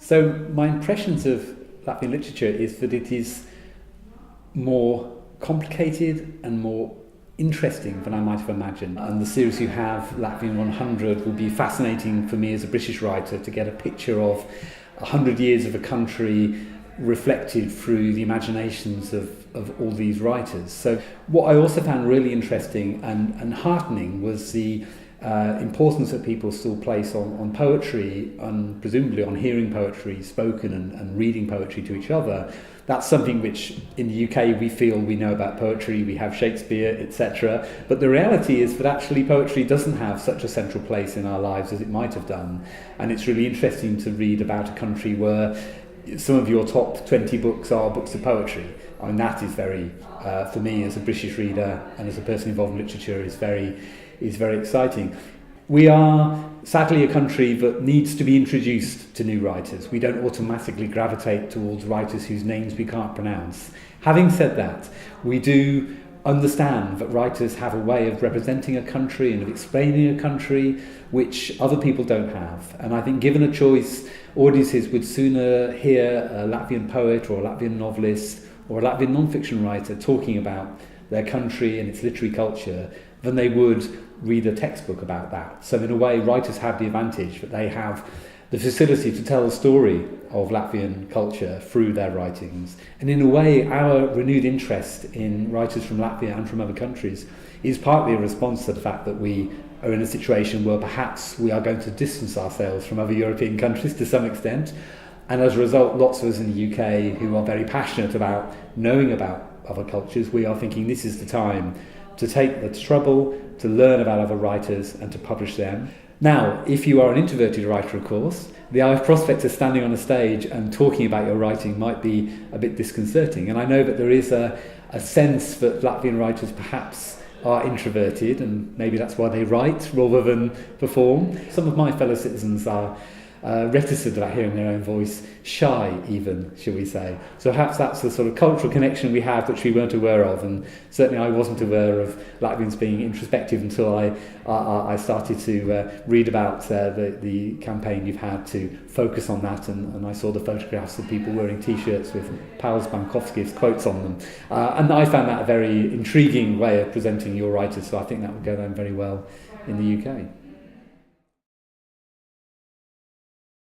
So my impressions of Latvian literature is that it is more complicated and more interesting than I might have imagined. And the series you have, Latvian 100, will be fascinating for me as a British writer to get a picture of 100 years of a country reflected through the imaginations of all these writers. So what I also found really interesting and heartening was the importance that people still place on poetry, and presumably on hearing poetry spoken and reading poetry to each other. That's something which in the UK we feel we know about poetry, we have Shakespeare, etc. But the reality is that actually poetry doesn't have such a central place in our lives as it might have done. And it's really interesting to read about a country where some of your top 20 books are books of poetry. I mean, that is very, for me as a British reader and as a person involved in literature, is very exciting. We are sadly a country that needs to be introduced to new writers. We don't automatically gravitate towards writers whose names we can't pronounce. Having said that, we do understand that writers have a way of representing a country and of explaining a country which other people don't have. And I think given a choice, audiences would sooner hear a Latvian poet or a Latvian novelist or a Latvian non-fiction writer talking about their country and its literary culture than they would read a textbook about that. So in a way, writers have the advantage that they have the facility to tell the story of Latvian culture through their writings. And in a way, our renewed interest in writers from Latvia and from other countries is partly a response to the fact that we are in a situation where perhaps we are going to distance ourselves from other European countries to some extent. And as a result, lots of us in the UK who are very passionate about knowing about other cultures, we are thinking this is the time to take the trouble to learn about other writers and to publish them. Now, if you are an introverted writer, of course, the prospect of standing on a stage and talking about your writing might be a bit disconcerting. And I know that there is a sense that Latvian writers perhaps are introverted, and maybe that's why they write rather than perform. Some of my fellow citizens are reticent about hearing their own voice, shy even, shall we say. So perhaps that's the sort of cultural connection we have which we weren't aware of, and certainly I wasn't aware of Latvians being introspective until I started to read about the campaign you've had to focus on that, and I saw the photographs of people wearing t-shirts with Pauls Bankovskis quotes on them, and I found that a very intriguing way of presenting your writers, so I think that would go down very well in the UK.